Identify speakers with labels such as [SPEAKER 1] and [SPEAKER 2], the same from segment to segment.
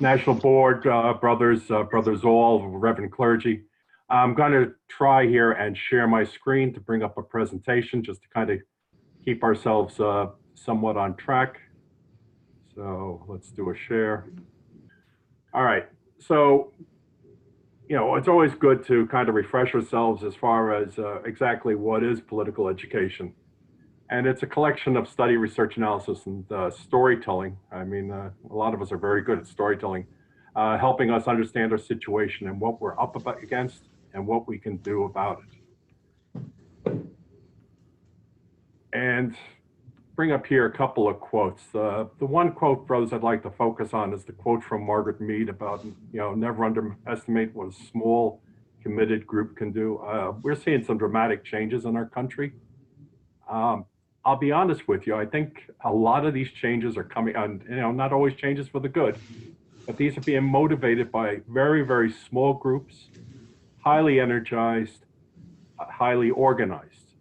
[SPEAKER 1] National Board, brothers all, Reverend clergy. I'm going to try here and share my screen to bring up a presentation just to kind of keep ourselves somewhat on track. So let's do a share. All right. So, you know, it's always good to kind of refresh ourselves as far as exactly what is political education. And it's a collection of study, research, analysis, and storytelling. I mean, a lot of us are very good at storytelling, helping us understand our situation and what we're up against and what we can do about it. And bring up here a couple of quotes. The one quote, brothers, I'd like to focus on is the quote from Margaret Mead about, you know, never underestimate what a small, committed group can do. We're seeing some dramatic changes in our country. I'll be honest with you, I think a lot of these changes are coming on, you know, not always changes for the good, but these are being motivated by very, very small groups, highly energized, highly organized.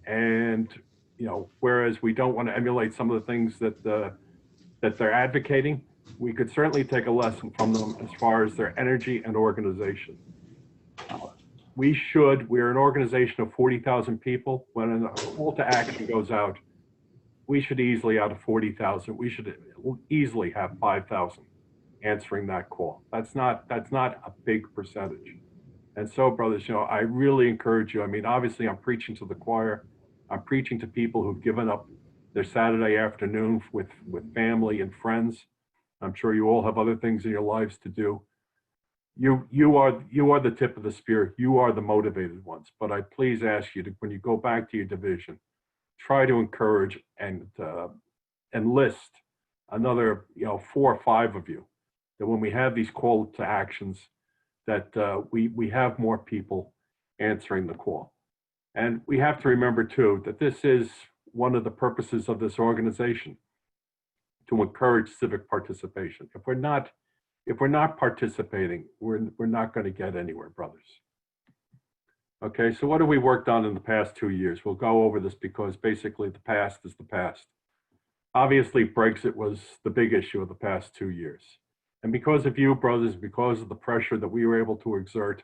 [SPEAKER 1] And, you know, whereas we don't want to emulate some of the things that they're advocating, we could certainly take a lesson from them as far as their energy and organization. We're an organization of 40,000 people. When a call to action goes out, we should easily, out of 40,000, we should easily have 5,000 answering that call. That's not a big percentage. And so, brothers, you know, I really encourage you. I mean, obviously, I'm preaching to the choir. I'm preaching to people who've given up their Saturday afternoon with family and friends. I'm sure you all have other things in your lives to do. You are the tip of the spear. You are the motivated ones. But I please ask you to, when you go back to your division, try to encourage and enlist another, you know, 4 or 5 of you. That when we have these call to actions, that we have more people answering the call. And we have to remember too that this is one of the purposes of this organization, to encourage civic participation. If we're not participating, we're not going to get anywhere, brothers. Okay, so what have we worked on in the past 2 years? We'll go over this because basically the past is the past. Obviously, Brexit was the big issue of the past 2 years. And because of you, brothers, because of the pressure that we were able to exert,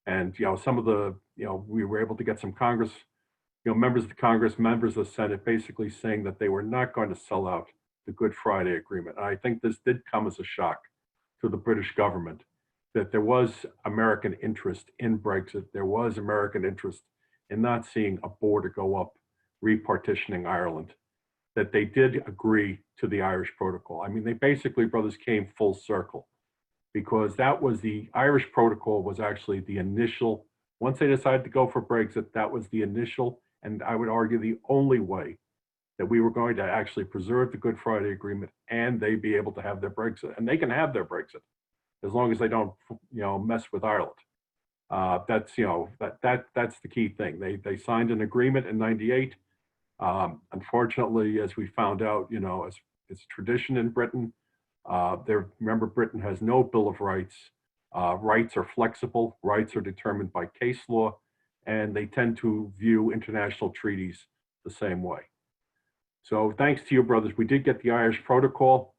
[SPEAKER 1] and, you know, some of the, you know, we were able to get some Congress, you know, members of the Congress, members of the Senate, basically saying that they were not going to sell out the Good Friday Agreement. And I think this did come as a shock to the British government, that there was American interest in Brexit. There was American interest in not seeing a border go up, repartitioning Ireland, that they did agree to the Irish Protocol. I mean, they basically, brothers, came full circle, because that was the Irish Protocol was actually the initial, once they decided to go for Brexit, that was the initial, and I would argue the only way that we were going to actually preserve the Good Friday Agreement and they be able to have their Brexit. And they can have their Brexit as long as they don't, you know, mess with Ireland. That's, you know, that's the key thing. They signed an agreement in '98. Unfortunately, as we found out, you know, as it's tradition in Britain, remember, Britain has no Bill of Rights. Rights are flexible. Rights are determined by case law, and they tend to view international treaties the same way. So thanks to you, brothers, we did get the Irish Protocol,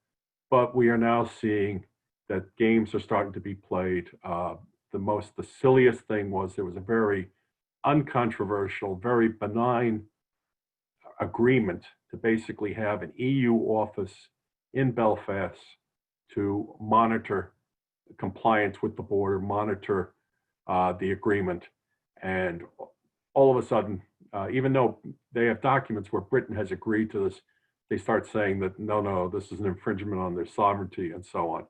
[SPEAKER 1] but we are now seeing that games are starting to be played. The silliest thing was there was a very uncontroversial, very benign agreement to basically have an EU office in Belfast to monitor compliance with the border, monitor the agreement. And all of a sudden, even though they have documents where Britain has agreed to this, they start saying that, no, this is an infringement on their sovereignty and so on.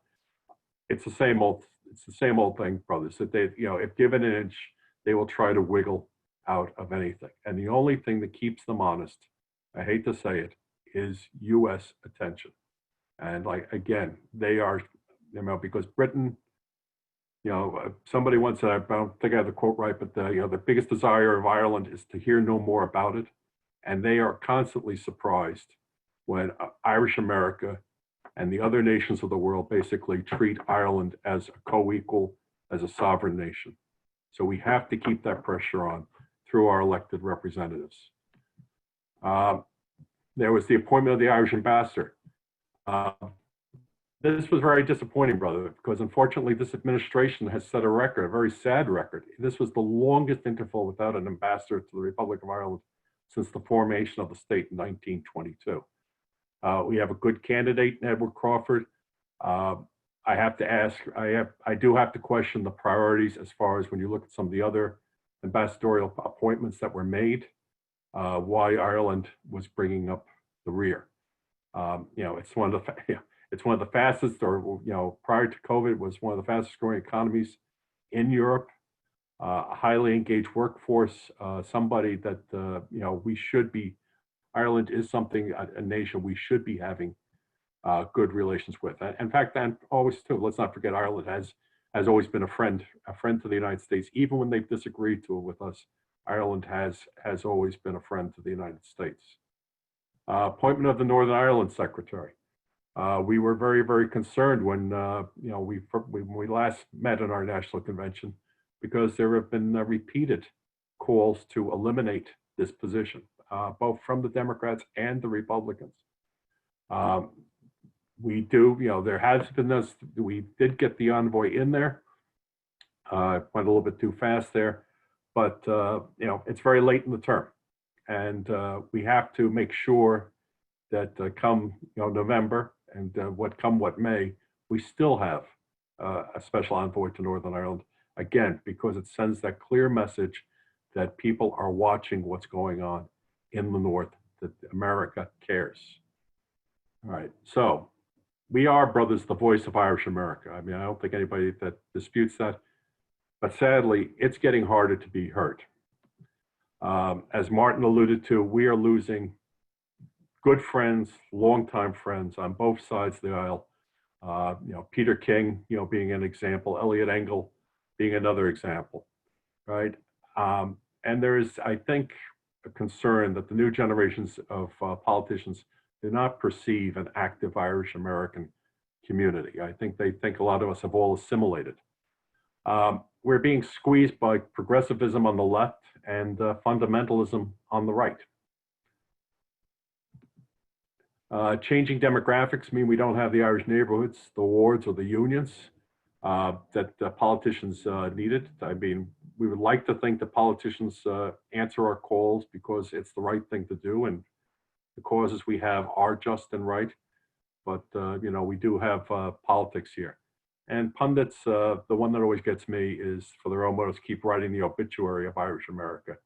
[SPEAKER 1] It's the same old thing, brothers, that they, you know, if given an inch, they will try to wiggle out of anything. And the only thing that keeps them honest, I hate to say it, is US attention. And like, again, they are, you know, because Britain, you know, somebody once said, I don't think I have the quote right, but you know, the biggest desire of Ireland is to hear no more about it. And they are constantly surprised when Irish America and the other nations of the world basically treat Ireland as a co-equal, as a sovereign nation. So we have to keep that pressure on through our elected representatives. There was the appointment of the Irish ambassador. This was very disappointing, brother, because unfortunately this administration has set a record, a very sad record. This was the longest interval without an ambassador to the Republic of Ireland since the formation of the state in 1922. We have a good candidate in Edward Crawford. I have to ask, I do have to question the priorities as far as when you look at some of the other ambassadorial appointments that were made, why Ireland was bringing up the rear. It's one of the it's one of the fastest, or prior to COVID, it was one of the fastest growing economies in Europe. A highly engaged workforce, somebody that we should be. Ireland is something, a nation we should be having good relations with. In fact, and always too, let's not forget, Ireland has always been a friend to the United States, even when they've disagreed with us. Ireland has always been a friend to the United States. Appointment of the Northern Ireland Secretary. We were very, very concerned when we last met in our national convention, because there have been repeated calls to eliminate this position, both from the Democrats and the Republicans. There has been this. We did get the envoy in there. Went a little bit too fast there, but it's very late in the term, and we have to make sure that come November and what may, we still have a special envoy to Northern Ireland, again, because it sends that clear message that people are watching what's going on in the North, that America cares. All right, so we are, brothers, the voice of Irish America. I mean, I don't think anybody that disputes that, but sadly, it's getting harder to be heard. As Martin alluded to, we are losing good friends, longtime friends on both sides of the aisle. Peter King, being an example, Elliot Engel being another example, right? And there is, I think, a concern that the new generations of politicians do not perceive an active Irish American community. I think they think a lot of us have all assimilated. We're being squeezed by progressivism on the left and fundamentalism on the right. Changing demographics mean we don't have the Irish neighborhoods, the wards, or the unions that politicians needed. I mean, we would like to think that politicians answer our calls because it's the right thing to do, and the causes we have are just and right. But we do have politics here. And pundits, the one that always gets me is, for their own motives, keep writing the obituary of Irish America.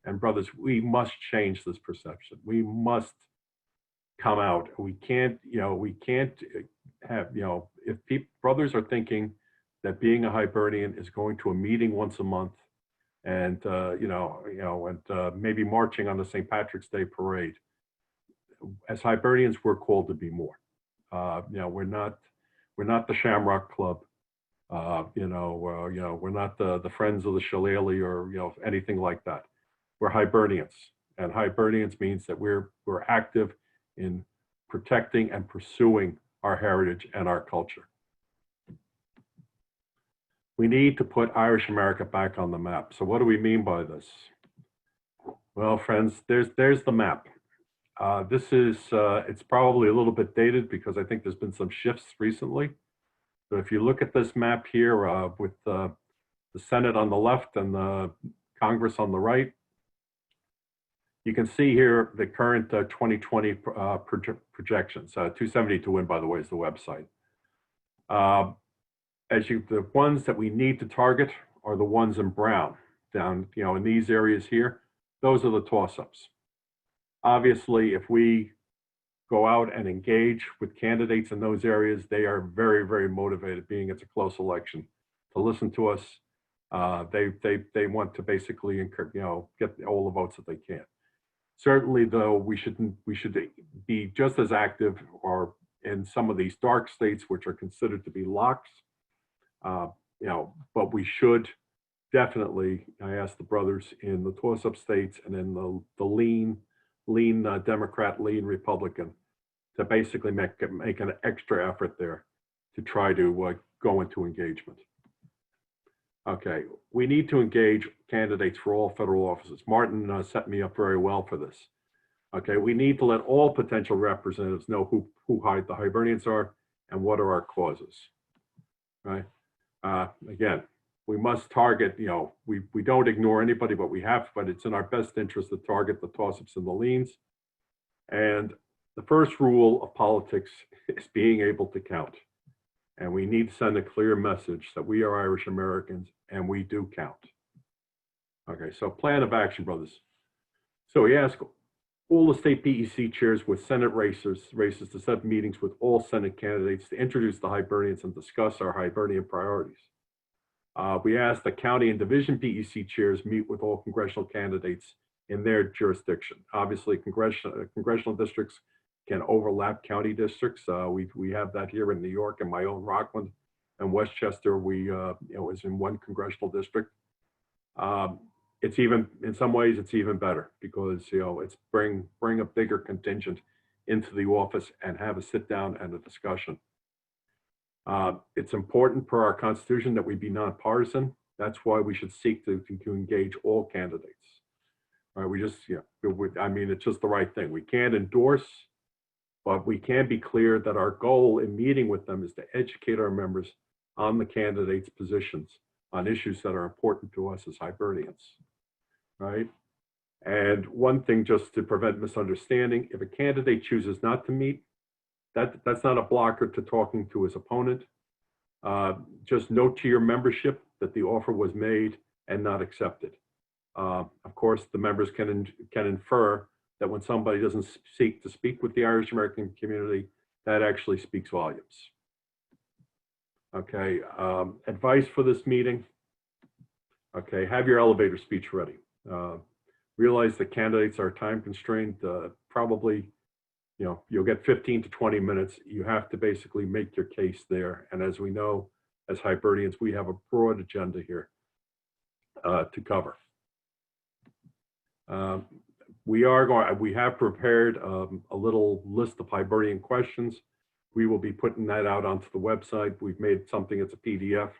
[SPEAKER 1] And brothers, we must change this perception. We must come out. We can't have, if brothers are thinking that being a Hibernian is going to a meeting once a month and, maybe marching on the St. Patrick's Day parade, as Hibernians, we're called to be more. We're not the Shamrock Club. We're not the Friends of the Shillelagh or, anything like that. We're Hibernians, and Hibernians means that we're active in protecting and pursuing our heritage and our culture. We need to put Irish America back on the map. So what do we mean by this? Well, friends, there's the map. This is, it's probably a little bit dated because I think there's been some shifts recently. But if you look at this map here with the Senate on the left and the Congress on the right, you can see here the current 2020 projections. 270 to win, by the way, is the website. The ones that we need to target are the ones in brown down, in these areas here. Those are the toss-ups. Obviously, if we go out and engage with candidates in those areas, they are very, very motivated, being it's a close election, to listen to us. They want to basically, get all the votes that they can. Certainly, though, we should be just as active, or in some of these dark states, which are considered to be locks. But we should definitely, I ask the brothers in the toss-up states and in the lean Democrat, lean Republican, to basically make an extra effort there to try to go into engagement. Okay, we need to engage candidates for all federal offices. Martin set me up very well for this. Okay, we need to let all potential representatives know who the Hibernians are and what are our causes, right? Again, we must target, we don't ignore anybody, but it's in our best interest to target the toss-ups and the leans. And the first rule of politics is being able to count. And we need to send a clear message that we are Irish Americans and we do count. Okay, so plan of action, brothers. So we ask all the state PEC chairs with Senate races to set meetings with all Senate candidates to introduce the Hibernians and discuss our Hibernian priorities. We ask the county and division PEC chairs meet with all congressional candidates in their jurisdiction. Obviously, congressional districts can overlap county districts. We have that here in New York, and my own Rockland and Westchester. We is in one congressional district. It's even, in some ways, it's even better because it's bring a bigger contingent into the office and have a sit down and a discussion. It's important per our Constitution that we be nonpartisan. That's why we should seek to engage all candidates. Right? We just, I mean, it's just the right thing. We can't endorse, but we can be clear that our goal in meeting with them is to educate our members on the candidates' positions on issues that are important to us as Hibernians, right? And one thing just to prevent misunderstanding, if a candidate chooses not to meet, that's not a blocker to talking to his opponent. Just note to your membership that the offer was made and not accepted. Of course, the members can infer that when somebody doesn't seek to speak with the Irish American community, that actually speaks volumes. Okay, advice for this meeting. Okay, have your elevator speech ready. Realize that candidates are time constrained. Probably, you'll get 15 to 20 minutes. You have to basically make your case there. And as we know, as Hibernians, we have a broad agenda here to cover. We have prepared a little list of Hibernian questions. We will be putting that out onto the website. We've made something, it's a PDF.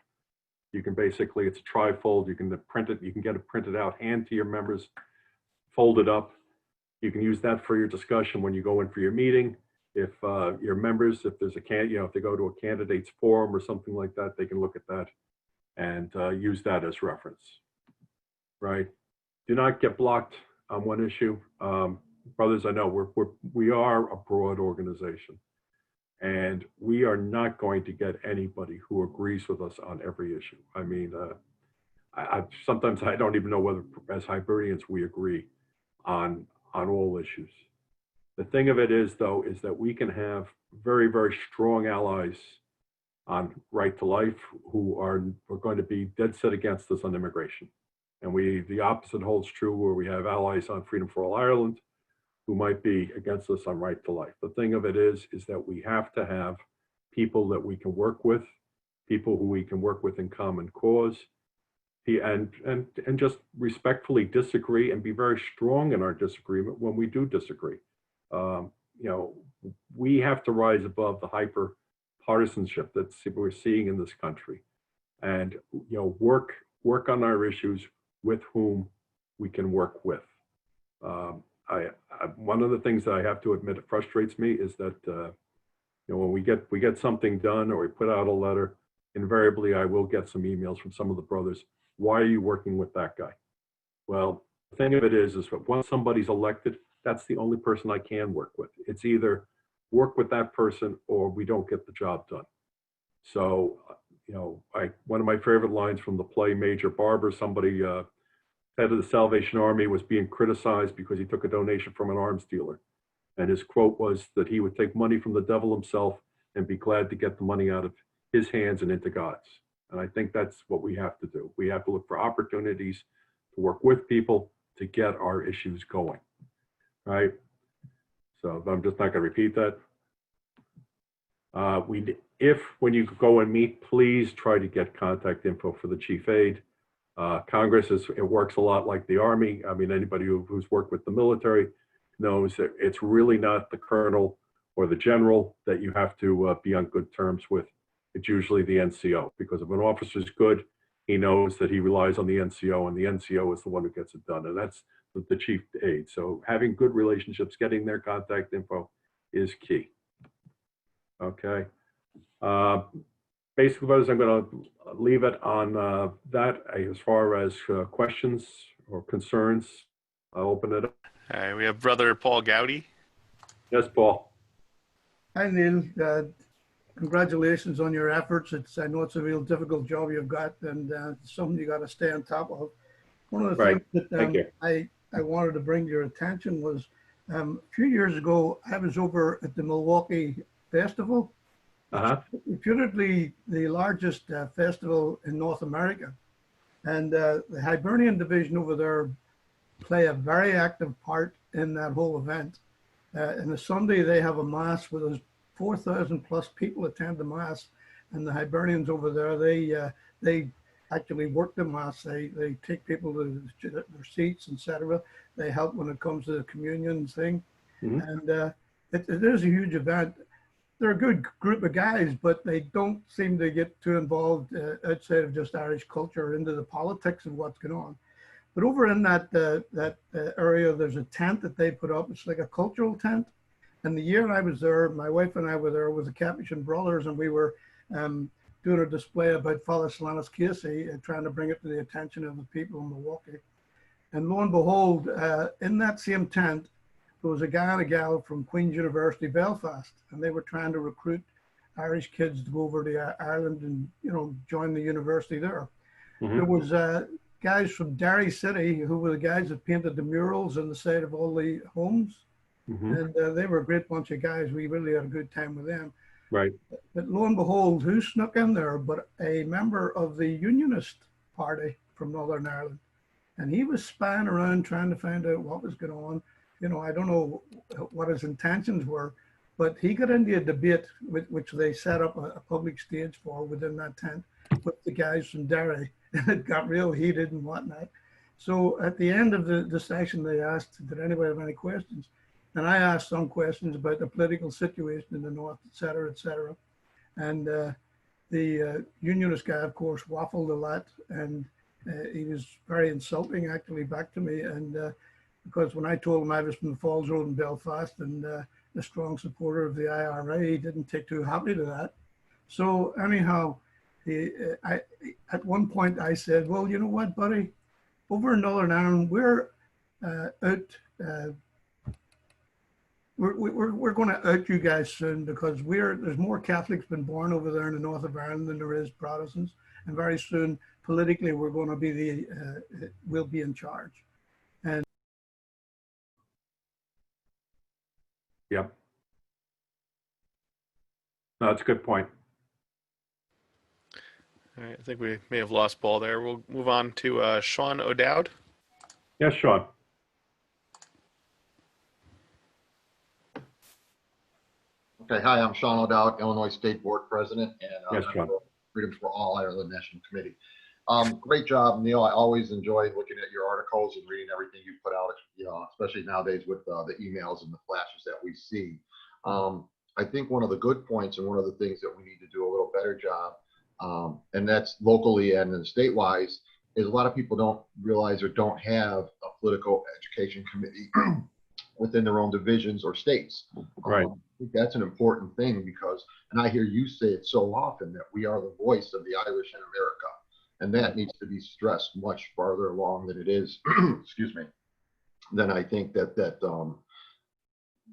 [SPEAKER 1] You can basically, it's a trifold. You can print it, you can get it printed out, hand to your members, fold it up. You can use that for your discussion when you go in for your meeting. If your members, if there's if they go to a candidate's forum or something like that, they can look at that and use that as reference, right? Do not get blocked on one issue. Brothers, I know we are a broad organization and we are not going to get anybody who agrees with us on every issue. I mean, sometimes I don't even know whether as Hibernians we agree on all issues. The thing of it is, though, is that we can have very, very strong allies on right to life who are going to be dead set against us on immigration. And the opposite holds true where we have allies on Freedom for All Ireland who might be against us on right to life. The thing of it is that we have to have people that we can work with, people who we can work with in common cause, and just respectfully disagree and be very strong in our disagreement when we do disagree. We have to rise above the hyper partisanship that we're seeing in this country, and work on our issues with whom we can work with. One of the things that I have to admit it frustrates me is that when we get something done or we put out a letter, invariably I will get some emails from some of the brothers. Why are you working with that guy? Well, the thing of it is that once somebody's elected, that's the only person I can work with. It's either work with that person or we don't get the job done. So, one of my favorite lines from the play Major Barber, somebody, head of the Salvation Army, was being criticized because he took a donation from an arms dealer. And his quote was that he would take money from the devil himself and be glad to get the money out of his hands and into God's. And I think that's what we have to do. We have to look for opportunities to work with people to get our issues going, right? So I'm just not going to repeat that. When you go and meet, please try to get contact info for the chief aide. Congress it works a lot like the Army. I mean, anybody who's worked with the military knows that it's really not the colonel or the general that you have to be on good terms with. It's usually the NCO, because if an officer's good, he knows that he relies on the NCO, and the NCO is the one who gets it done, and that's the chief aide. So having good relationships, getting their contact info is key. Okay. Basically, what is I'm going to leave it on that. As far as questions or concerns, I'll open it up.
[SPEAKER 2] All right, we have Brother Paul Gowdy.
[SPEAKER 1] Yes, Paul.
[SPEAKER 3] Hi, Neil. Congratulations on your efforts. I know it's a real difficult job you've got, and it's something you got to stay on top of. One of the
[SPEAKER 1] Right.
[SPEAKER 3] things
[SPEAKER 1] Thank you.
[SPEAKER 3] that I wanted to bring to your attention was a few years ago, I was over at the Milwaukee Festival. Reputedly the largest festival in North America. And the Hibernian division over there play a very active part in that whole event. And the Sunday they have a mass where there's 4,000 plus people attend the mass, and the Hibernians over there, they actually work the mass. They take people to their seats, etc. They help when it comes to the communion thing. And it is a huge event. They're a good group of guys, but they don't seem to get too involved outside of just Irish culture into the politics of what's going on. But over in that area, there's a tent that they put up. It's like a cultural tent. And the year I was there, my wife and I were there with the Capuchin Brothers, and we were doing a display about Father Solanus Casey, trying to bring it to the attention of the people in Milwaukee. And lo and behold, in that same tent, there was a guy and a gal from Queen's University, Belfast, and they were trying to recruit Irish kids to go over to Ireland and, you know, join the university there. There was guys from Derry City who were the guys that painted the murals on the side of all the homes. And they were a great bunch of guys. We really had a good time with them.
[SPEAKER 1] Right.
[SPEAKER 3] But lo and behold, who snuck in there but a member of the Unionist Party from Northern Ireland. And he was spying around trying to find out what was going on. You know, I don't know what his intentions were, but he got into a debate which they set up a public stage for within that tent with the guys from Derry. And it got real heated and whatnot. So at the end of the session, they asked, did anybody have any questions? And I asked some questions about the political situation in the North, et cetera, et cetera. And the Unionist guy, of course, waffled a lot. And he was very insulting, actually, back to me. And because when I told him I was from the Falls Road in Belfast and a strong supporter of the IRA, he didn't take too happy to that. So anyhow, at one point I said, well, you know what, buddy? Over in Northern Ireland, we're going to out you guys soon, because there's more Catholics been born over there in the north of Ireland than there is Protestants, and very soon politically we're going to be we'll be in charge. And
[SPEAKER 1] yep, no, that's a good point.
[SPEAKER 2] All right, I think we may have lost Paul there. We'll move on to Sean O Dowd.
[SPEAKER 1] Yes, Sean.
[SPEAKER 4] Okay, hi, I'm Sean O Dowd, Illinois State Board President, and
[SPEAKER 1] yes, Sean.
[SPEAKER 4] Freedoms for All Ireland National Committee. Great job, Neil. I always enjoy looking at your articles and reading everything you put out, you know, especially nowadays with the emails and the flashes that we see. I think one of the good points and one of the things that we need to do a little better job, and that's locally and then statewide, is a lot of people don't realize or don't have a political education committee within their own divisions or states.
[SPEAKER 1] Right.
[SPEAKER 4] I think that's an important thing because, and I hear you say it so often, that we are the voice of the Irish in America. And that needs to be stressed much farther along than it is, excuse me, than I think that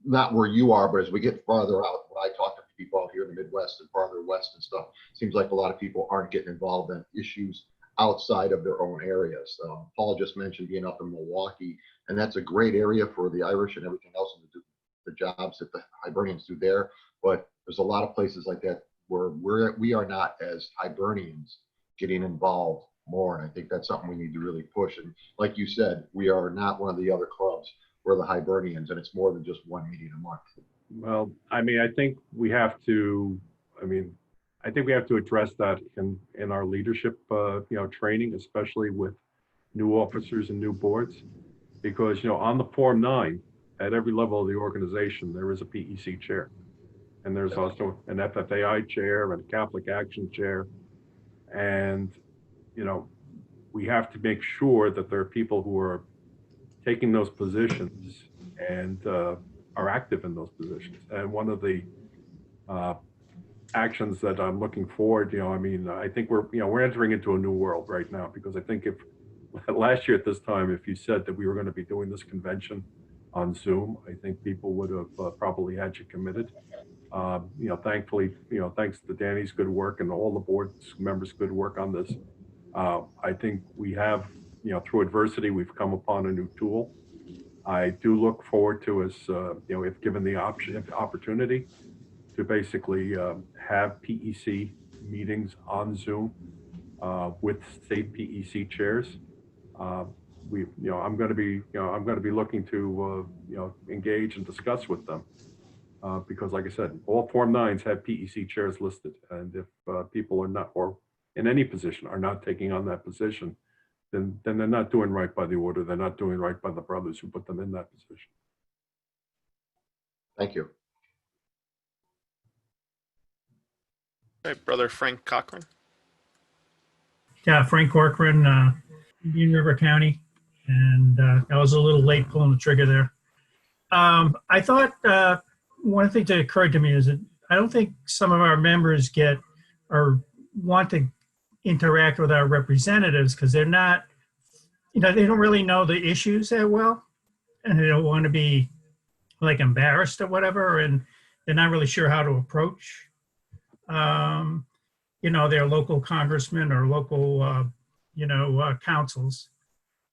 [SPEAKER 4] not where you are, but as we get farther out, when I talk to people out here in the Midwest and farther west and stuff, it seems like a lot of people aren't getting involved in issues outside of their own areas. Paul just mentioned being up in Milwaukee, and that's a great area for the Irish and everything else, and the jobs that the Hibernians do there. But there's a lot of places like that where we are not, as Hibernians, getting involved more. And I think that's something we need to really push. And like you said, we are not one of the other clubs. We're the Hibernians, and it's more than just one meeting a month.
[SPEAKER 1] Well, I mean, I think we have to address that in our leadership, you know, training, especially with new officers and new boards, because, you know, on the Form 9, at every level of the organization, there is a PEC chair, and there's also an FFAI chair and a Catholic Action chair, and, you know, we have to make sure that there are people who are taking those positions and are active in those positions. And one of the actions that I'm looking forward, I mean, I think we're entering into a new world right now, because I think if last year at this time, if you said that we were going to be doing this convention on Zoom, I think people would have probably had you committed. Thankfully, thanks to Danny's good work and all the board members' good work on this, I think we have, through adversity, we've come upon a new tool. I do look forward to us, if given the opportunity, to basically have PEC meetings on Zoom with state PEC chairs. I'm going to be looking to, engage and discuss with them. Because like I said, all Form 9s have PEC chairs listed. And if people are not, or in any position, are not taking on that position, then they're not doing right by the order. They're not doing right by the brothers who put them in that position.
[SPEAKER 4] Thank you.
[SPEAKER 2] All right, Brother Frank Cochran.
[SPEAKER 5] Yeah, Frank Cochran, Indian River County, and I was a little late pulling the trigger there. I thought one thing that occurred to me is that I don't think some of our members get or want to interact with our representatives because they're not, they don't really know the issues that well, and they don't want to be like embarrassed or whatever, and they're not really sure how to approach their local congressman or local, councils.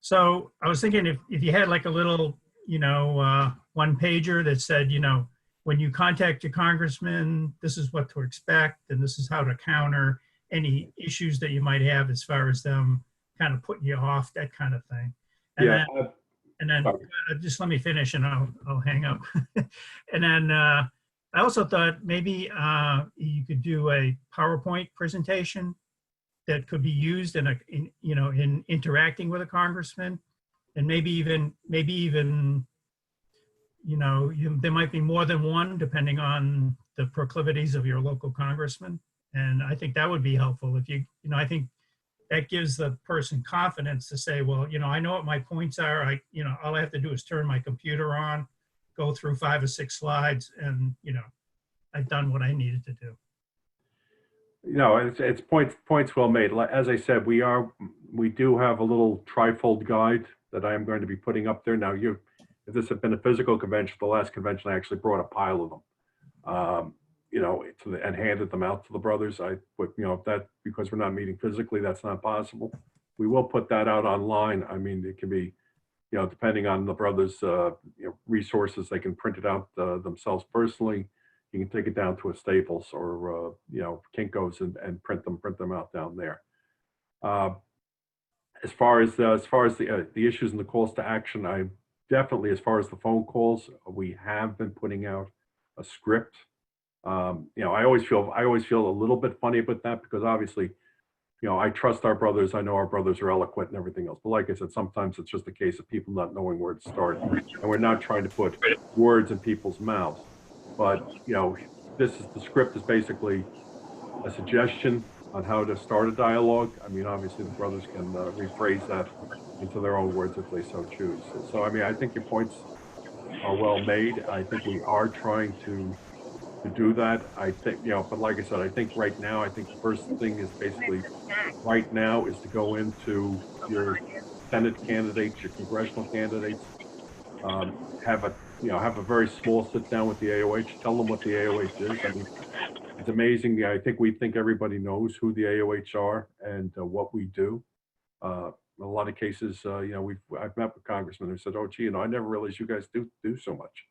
[SPEAKER 5] So I was thinking if you had like a little, one pager that said, when you contact your congressman, this is what to expect, and this is how to counter any issues that you might have as far as them kind of putting you off, that kind of thing. And then just let me finish and I'll hang up. And then I also thought maybe you could do a PowerPoint presentation that could be used in interacting with a congressman, and maybe even there might be more than one depending on the proclivities of your local congressman. And I think that would be helpful if I think that gives the person confidence to say, well, I know what my points are. All I have to do is turn my computer on, go through 5 or 6 slides, and I've done what I needed to do.
[SPEAKER 1] It's points well made. As I said, we do have a little trifold guide that I am going to be putting up there. Now, if this had been a physical convention, the last convention, I actually brought a pile of them, and handed them out to the brothers. That because we're not meeting physically, that's not possible. We will put that out online. I mean, it can be, depending on the brothers' resources, they can print it out themselves personally. You can take it down to a Staples or Kinko's and print them out down there. As far as the issues and the calls to action, I definitely, as far as the phone calls, we have been putting out a script. I always feel a little bit funny about that because obviously, I trust our brothers. I know our brothers are eloquent and everything else. But like I said, sometimes it's just a case of people not knowing where to start, and we're not trying to put words in people's mouths. But the script is basically a suggestion on how to start a dialogue. I mean, obviously the brothers can rephrase that into their own words if they so choose. So I mean, I think your points are well made. I think we are trying to do that. I think, but like I said, I think right now, the first thing is basically right now is to go into your Senate candidates, your congressional candidates, have a very small sit down with the AOH, tell them what the AOH is. I mean, it's amazing. I think everybody knows who the AOH are and what we do. In a lot of cases, I've met with congressmen who said, "Oh, gee, I never realized you guys do so much."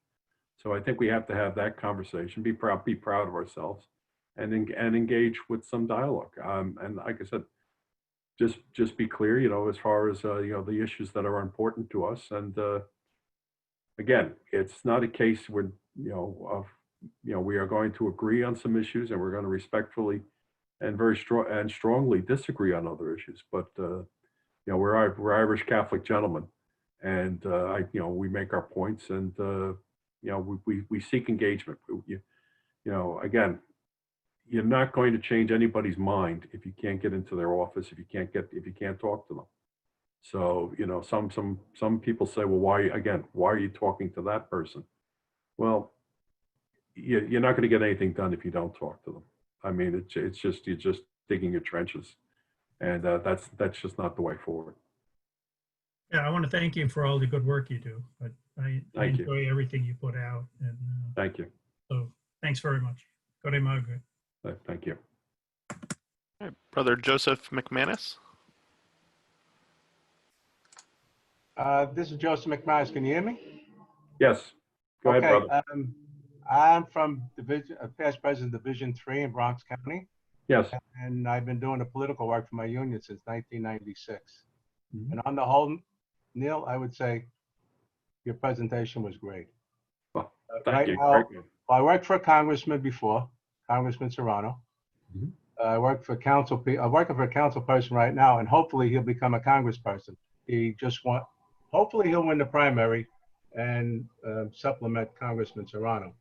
[SPEAKER 1] So I think we have to have that conversation, be proud of ourselves, and engage with some dialogue. And like I said, just be clear, as far as the issues that are important to us. And again, it's not a case where we are going to agree on some issues, and we're going to respectfully and very strongly disagree on other issues. But we're Irish Catholic gentlemen, and we make our points, and we seek engagement. Again, you're not going to change anybody's mind if you can't get into their office, if you can't talk to them. So some people say, well, why are you talking to that person? Well, you're not going to get anything done if you don't talk to them. I mean, it's just, you're just digging your trenches. And that's just not the way forward.
[SPEAKER 5] Yeah, I want to thank you for all the good work you do. I
[SPEAKER 1] Thank you.
[SPEAKER 5] enjoy everything you put out. And
[SPEAKER 1] Thank you.
[SPEAKER 5] so thanks very much. Kore magre.
[SPEAKER 1] Thank you.
[SPEAKER 2] All right, Brother Joseph McManus.
[SPEAKER 6] This is Joseph McManus. Can you hear me?
[SPEAKER 1] Yes. Go ahead,
[SPEAKER 6] Okay.
[SPEAKER 1] brother.
[SPEAKER 6] I'm from past president of Division 3 in Bronx County,
[SPEAKER 1] Yes.
[SPEAKER 6] and I've been doing the political work for my union since 1996.
[SPEAKER 1] Mhm.
[SPEAKER 6] And on the whole, Neil, I would say your presentation was great.
[SPEAKER 1] Well,
[SPEAKER 6] Right
[SPEAKER 1] thank you.
[SPEAKER 6] now,
[SPEAKER 1] Very good.
[SPEAKER 6] I worked for a congressman before, Congressman Serrano.
[SPEAKER 1] Mhm.
[SPEAKER 6] I work for I'm working for a council person right now, and hopefully he'll become a congressperson. Hopefully he'll win the primary and supplement Congressman Serrano.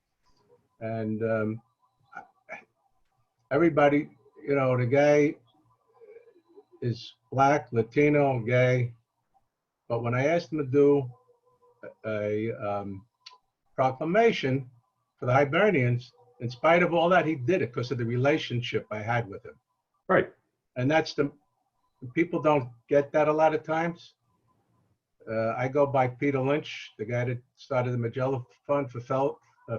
[SPEAKER 6] And everybody, the guy is black, Latino, gay. But when I asked him to do a proclamation for the Hibernians, in spite of all that, he did it because of the relationship I had with him.
[SPEAKER 1] Right.
[SPEAKER 6] And people don't get that a lot of times. I go by Peter Lynch, the guy that started the Magellan Fund for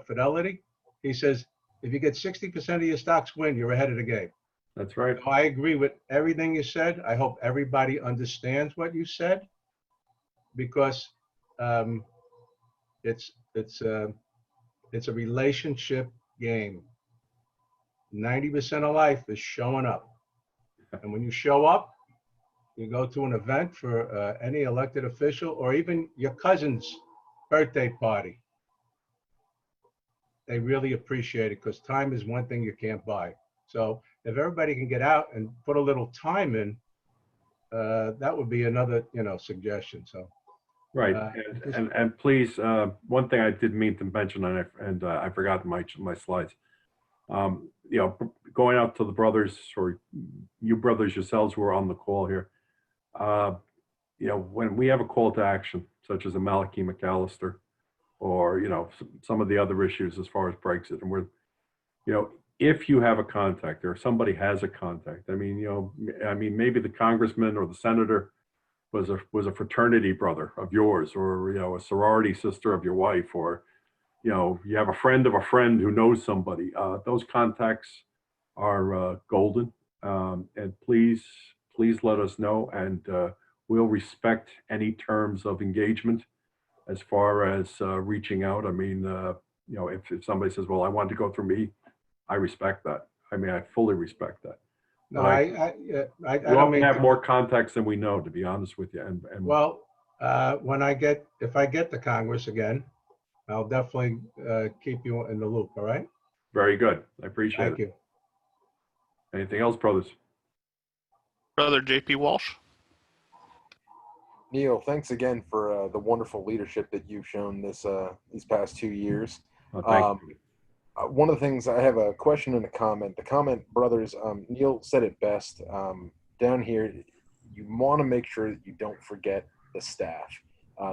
[SPEAKER 6] Fidelity. He says, if you get 60% of your stocks win, you're ahead of the game.
[SPEAKER 1] That's right.
[SPEAKER 6] So I agree with everything you said. I hope everybody understands what you said, because it's a relationship game. 90% of life is showing up. And when you show up, you go to an event for any elected official or even your cousin's birthday party. They really appreciate it because time is one thing you can't buy. So if everybody can get out and put a little time in, that would be another, suggestion. So.
[SPEAKER 1] Right. And please, one thing I did mean to mention, and I forgot my slides. Going out to the brothers, or you brothers yourselves who are on the call here, when we have a call to action, such as a Malachi McAllister, or some of the other issues as far as Brexit, and if you have a contact or somebody has a contact, I mean maybe the congressman or the senator was a fraternity brother of yours, or a sorority sister of your wife, or you have a friend of a friend who knows somebody. Those contacts are golden, and please let us know, and we'll respect any terms of engagement as far as reaching out. I mean, if somebody says, well, I want to go through me, I respect that. I mean, I fully respect that.
[SPEAKER 6] No,
[SPEAKER 1] I
[SPEAKER 6] don't
[SPEAKER 1] don't
[SPEAKER 6] mean
[SPEAKER 1] have more contacts than we know, to be honest with you. And
[SPEAKER 6] well, if I get to Congress again, I'll definitely keep you in the loop. All right.
[SPEAKER 1] very good. I appreciate
[SPEAKER 6] Thank
[SPEAKER 1] it.
[SPEAKER 6] you.
[SPEAKER 1] Anything else, brothers?
[SPEAKER 2] Brother JP Walsh.
[SPEAKER 7] Neil, thanks again for the wonderful leadership that you've shown these past 2 years.
[SPEAKER 1] Thank you.
[SPEAKER 7] One of the things, I have a question and a comment. The comment, brothers, Neil said it best. Down here, you want to make sure that you don't forget the staff.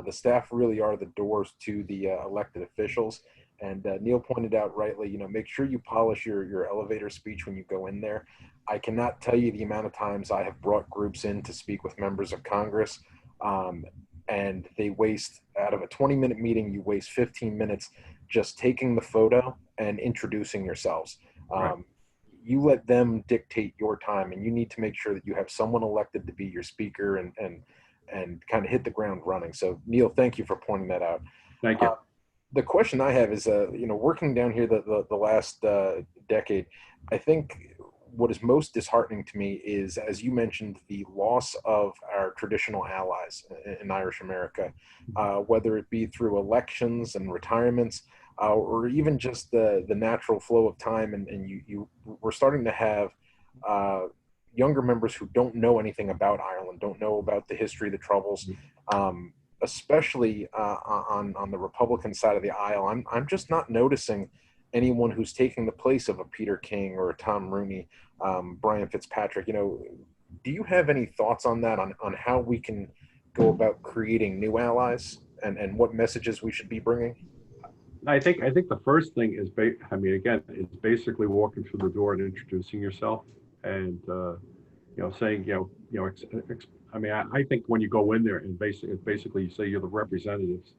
[SPEAKER 7] The staff really are the doors to the elected officials. And Neil pointed out rightly, make sure you polish your elevator speech when you go in there. I cannot tell you the amount of times I have brought groups in to speak with members of Congress, and they waste, out of a 20-minute meeting, you waste 15 minutes just taking the photo and introducing yourselves.
[SPEAKER 1] Right.
[SPEAKER 7] You let them dictate your time, and you need to make sure that you have someone elected to be your speaker and kind of hit the ground running. So Neil, thank you for pointing that out.
[SPEAKER 1] Thank you.
[SPEAKER 7] The question I have is, working down here the last decade, I think what is most disheartening to me is, as you mentioned, the loss of our traditional allies in Irish America, whether it be through elections and retirements, or even just the natural flow of time. And we're starting to have younger members who don't know anything about Ireland, don't know about the history, the troubles, especially on the Republican side of the aisle. I'm just not noticing anyone who's taking the place of a Peter King or a Tom Rooney, Brian Fitzpatrick. Do you have any thoughts on that, on how we can go about creating new allies and what messages we should be bringing?
[SPEAKER 1] I think the first thing is, I mean, again, it's basically walking through the door and introducing yourself, and saying, I mean, I think when you go in there and basically you say you're the representatives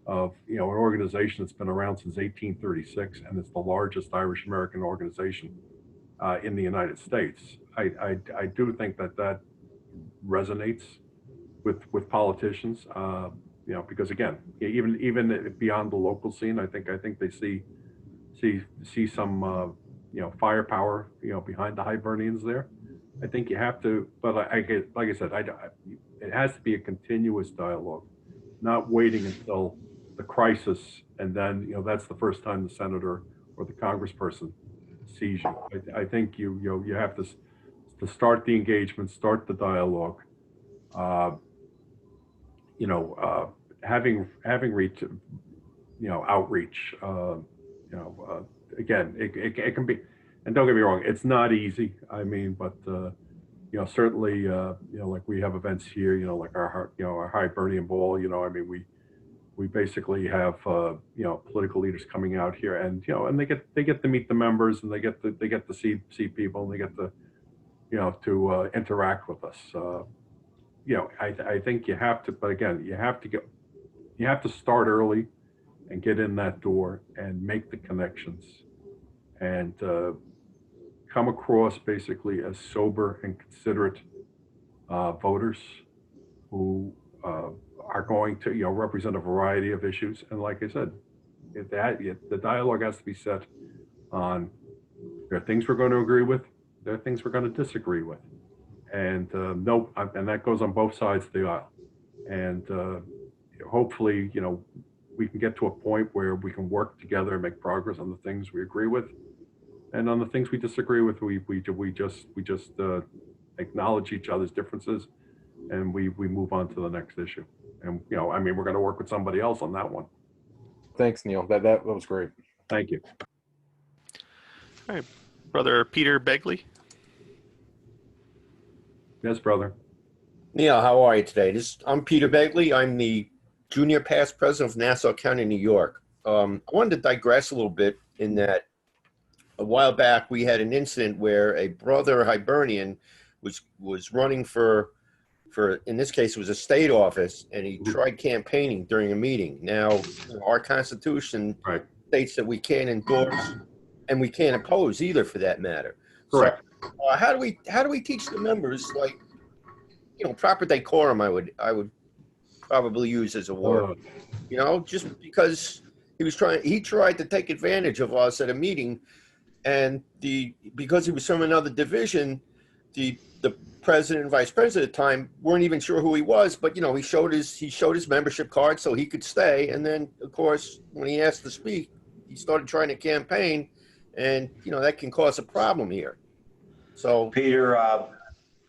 [SPEAKER 1] of an organization that's been around since 1836, and it's the largest Irish American organization in the United States. I do think that resonates with politicians. Because again, even beyond the local scene, I think they see some firepower behind the Hibernians there. I think you have to, but like I said, it has to be a continuous dialogue, not waiting until the crisis and then that's the first time the senator or the congressperson sees you. I think you have to start the engagement, start the dialogue. Having reach, outreach. Again, it can be, and don't get me wrong, it's not easy. I mean, but certainly, like we have events here, like our Hibernian Ball. I mean, we basically have political leaders coming out here, and and they get to meet the members, and they get to see people, and they get to to interact with us. I think you have to, but again, you have to start early and get in that door and make the connections and come across basically as sober and considerate voters who are going to represent a variety of issues. And like I said, the dialogue has to be set on, there are things we're going to agree with, there are things we're going to disagree with, and and that goes on both sides of the aisle. And hopefully, we can get to a point where we can work together and make progress on the things we agree with, and on the things we disagree with, we just acknowledge each other's differences, and we move on to the next issue. And I mean, we're going to work with somebody else on that one.
[SPEAKER 7] Thanks, Neil. That was great.
[SPEAKER 1] Thank you.
[SPEAKER 2] All right, Brother Peter Begley.
[SPEAKER 1] Yes, brother.
[SPEAKER 8] Neil, how are you today? I'm Peter Begley. I'm the junior past president of Nassau County, New York. I wanted to digress a little bit in that a while back we had an incident where a brother Hibernian was running for in this case it was a state office, and he tried campaigning during a meeting. Now our Constitution states that we can't endorse and we can't oppose either, for that matter.
[SPEAKER 1] Correct.
[SPEAKER 8] So, how do we teach the members, like, proper decorum? I would probably use as a word. Just because he tried to take advantage of us at a meeting, and because he was from another division, the president and vice president at the time weren't even sure who he was, but he showed his membership card so he could stay. And then of course when he asked to speak, he started trying to campaign, and that can cause a problem here. So
[SPEAKER 9] Peter,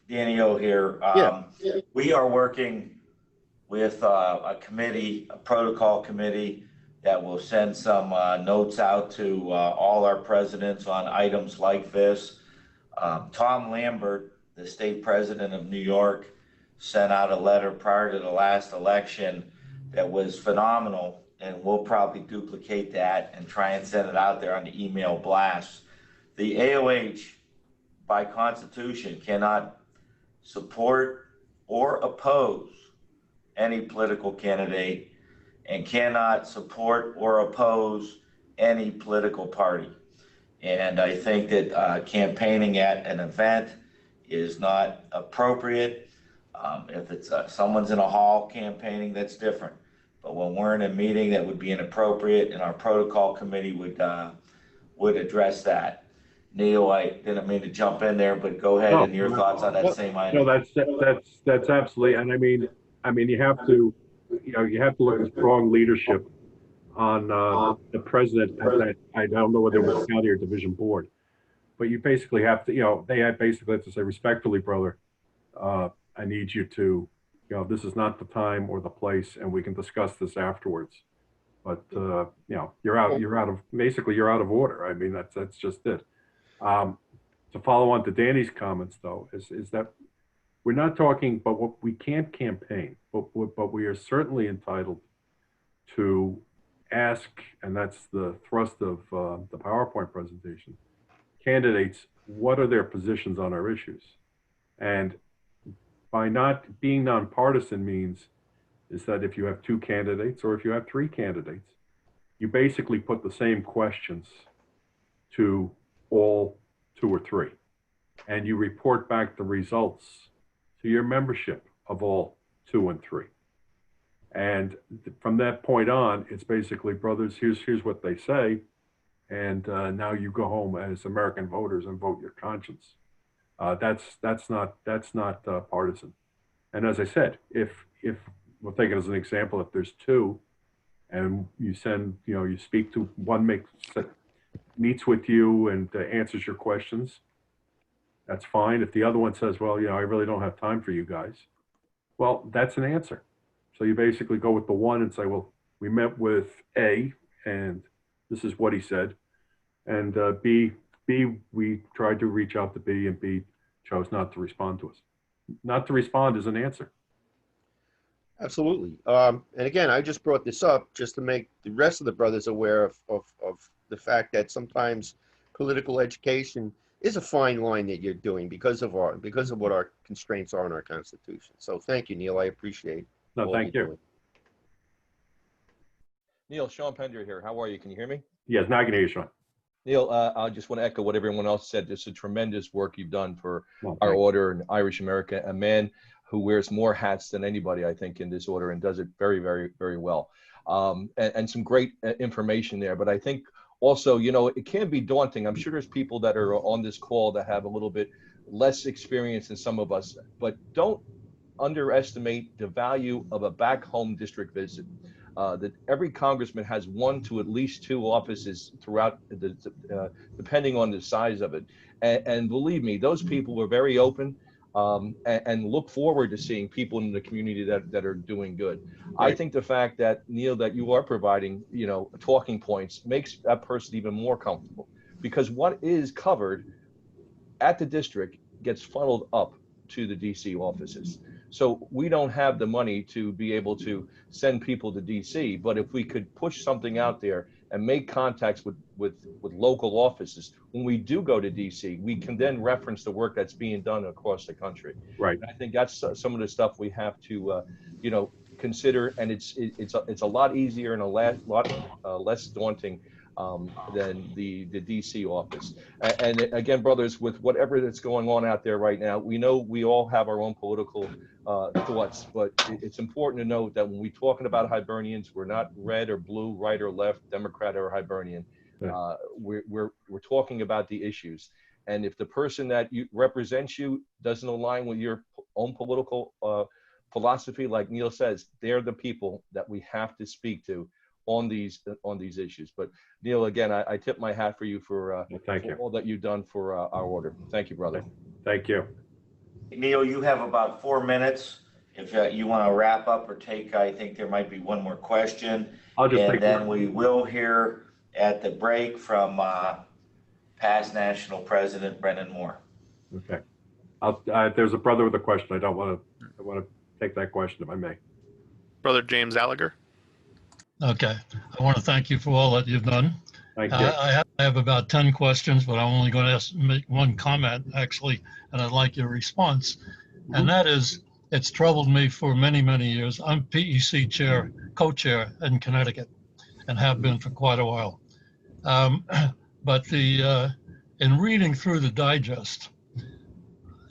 [SPEAKER 9] Daniel here. We are working with a committee, a protocol committee, that will send some notes out to all our presidents on items like this. Tom Lambert, the state president of New York, sent out a letter prior to the last election that was phenomenal, and we'll probably duplicate that and try and send it out there on the email blasts. The AOH, by Constitution, cannot support or oppose any political candidate, and cannot support or oppose any political party. And I think that campaigning at an event is not appropriate. If it's someone's in a hall campaigning, that's different. But when we're in a meeting, that would be inappropriate, and our protocol committee would address that. Neil, I didn't mean to jump in there, but go ahead and your thoughts on that same item.
[SPEAKER 1] No, that's absolutely, and I mean, you have to look at strong leadership on the president. I don't know whether it was county or division board, but you basically have to, they basically have to say, respectfully, brother, I need you to, this is not the time or the place, and we can discuss this afterwards. But you're out of order. I mean, that's just it. To follow on to Danny's comments, though, is that we're not talking, but what we can't campaign, but we are certainly entitled to, ask, and that's the thrust of the PowerPoint presentation, candidates, what are their positions on our issues? And by not being nonpartisan means is that if you have 2 candidates or if you have 3 candidates, you basically put the same questions to all 2 or 3, and you report back the results to your membership of all 2 and 3. And from that point on, it's basically, brothers, here's what they say, and now you go home as American voters and vote your conscience. That's not partisan. And as I said, if we'll take it as an example, if there's 2, and you send, you speak to one, meets with you and answers your questions, that's fine. If the other one says, well, I really don't have time for you guys, well, that's an answer. So you basically go with the one and say, well, we met with A, and this is what he said. And B, we tried to reach out to B, and B chose not to respond to us. Not to respond is an answer.
[SPEAKER 8] Absolutely. And again, I just brought this up just to make the rest of the brothers aware of the fact that sometimes political education is a fine line that you're doing because of what our constraints are in our Constitution. So thank you, Neil. I appreciate it.
[SPEAKER 1] No, thank you.
[SPEAKER 8] Doing.
[SPEAKER 10] Neil, Sean Pender here. How are you? Can you hear me?
[SPEAKER 1] Yes, now I can hear you, Sean.
[SPEAKER 10] Neil, I just want to echo what everyone else said. It's a tremendous work you've done for our order and Irish America, a man who wears more hats than anybody, I think, in this order and does it very, very, very well. And some great information there. But I think also, it can be daunting. I'm sure there's people that are on this call that have a little bit less experience than some of us, but don't underestimate the value of a back home district visit. That every congressman has 1 to at least 2 offices throughout, depending on the size of it. And believe me, those people were very open and look forward to seeing people in the community that are doing good. Right. I think the fact that, Neil, that you are providing, talking points makes that person even more comfortable, because what is covered at the district gets funneled up to the DC offices. So we don't have the money to be able to send people to DC, but if we could push something out there and make contacts with local offices, when we do go to DC, we can then reference the work that's being done across the country. Right. And I think that's some of the stuff we have to, consider, and it's a lot easier and a lot less daunting than the DC office. And again, brothers, with whatever that's going on out there right now, we know we all have our own political thoughts, but it's important to note that when we're talking about Hibernians, we're not red or blue, right or left, Democrat or Hibernian. We're talking about the issues. And if the person that represents you doesn't align with your own political philosophy, like Neil says, they're the people that we have to speak to on these issues. But Neil, again, I tip my hat for you for all that you've done for our order. Thank you, brother.
[SPEAKER 1] Thank you.
[SPEAKER 9] Neil, you have about 4 minutes. If you want to wrap up or take, I think there might be one more question. And then we will hear at the break from past National President Brennan Moore.
[SPEAKER 1] Okay. There's a brother with a question. I want to take that question if I may.
[SPEAKER 2] Brother James Gallagher.
[SPEAKER 11] Okay. I want to thank you for all that you've done.
[SPEAKER 1] Thank you.
[SPEAKER 11] I have about 10 questions, but I'm only going to make one comment, actually, and I'd like your response. And that is, it's troubled me for many, many years. I'm PEC chair, co-chair in Connecticut, and have been for quite a while. But in reading through the digest,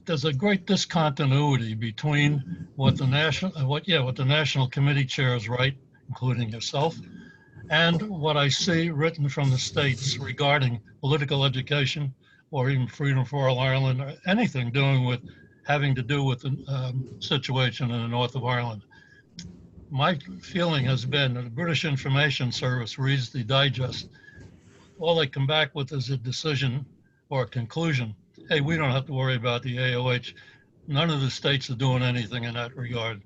[SPEAKER 11] there's a great discontinuity between what the national committee chairs write, including yourself, and what I see written from the states regarding political education or even Freedom for All Ireland or anything having to do with the situation in the north of Ireland. My feeling has been that the British Information Service reads the digest. All they come back with is a decision or a conclusion. Hey, we don't have to worry about the AOH. None of the states are doing anything in that regard.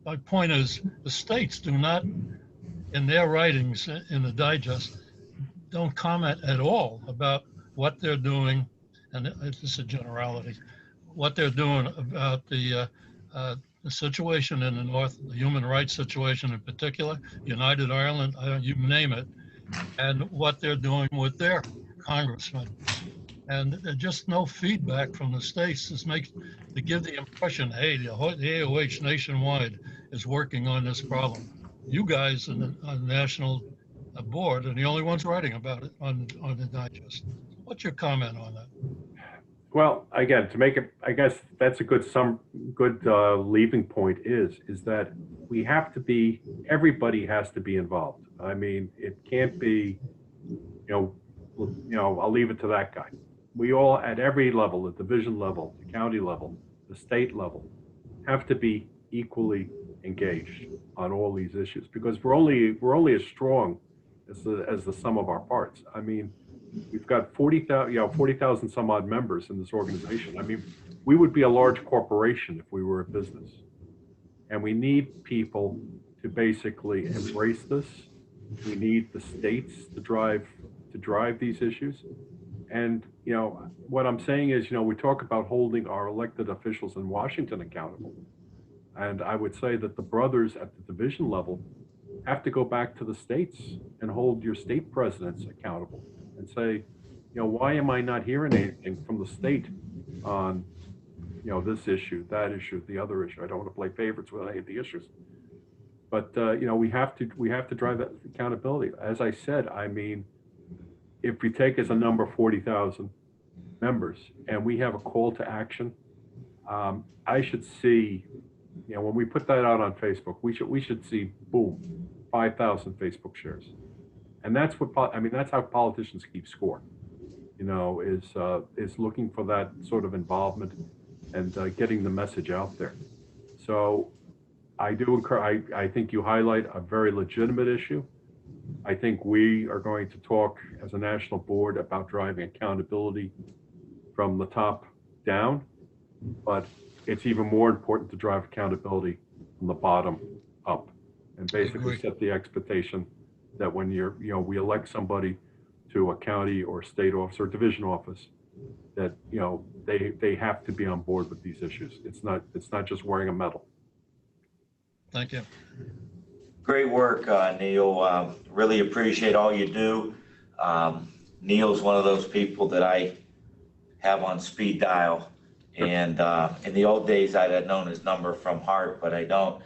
[SPEAKER 11] My point is, the states do not, in their writings in the digest, don't comment at all about what they're doing, and this is a generality, what they're doing about the the situation in the North, the human rights situation in particular, United Ireland, you name it, and what they're doing with their congressmen. And there's just no feedback from the states to give the impression, hey, the AOH nationwide is working on this problem. You guys on the national board are the only ones writing about it on the digest. What's your comment on that?
[SPEAKER 1] Well, again, to make it, I guess that's a good leaving point is that we have to be, everybody has to be involved. I mean, it can't be, I'll leave it to that guy. We all, at every level, the division level, the county level, the state level, have to be equally engaged on all these issues, because we're only as strong as the sum of our parts. I mean, we've got 40,000 some odd members in this organization. I mean, we would be a large corporation if we were a business, and we need people to basically embrace this. We need the states to drive these issues. And what I'm saying is, we talk about holding our elected officials in Washington accountable, and I would say that the brothers at the division level have to go back to the states and hold your state presidents accountable and say, why am I not hearing anything from the state on, this issue, that issue, the other issue? I don't want to play favorites with any of the issues, but we have to drive that accountability. As I said, I mean, if we take as a number 40,000 members and we have a call to action, I should see, when we put that out on Facebook, we should see, boom, 5,000 Facebook shares. And that's that's how politicians keep score, is looking for that sort of involvement and getting the message out there. So I think you highlight a very legitimate issue. I think we are going to talk as a national board about driving accountability from the top down, but it's even more important to drive accountability from the bottom up, and basically set the expectation that when we elect somebody to a county or state office or division office, that they have to be on board with these issues. It's not just wearing a medal.
[SPEAKER 11] Thank you.
[SPEAKER 9] Great work, Neil. Really appreciate all you do. Neil's one of those people that I have on speed dial. And in the old days, I'd have known his number from heart, but I don't.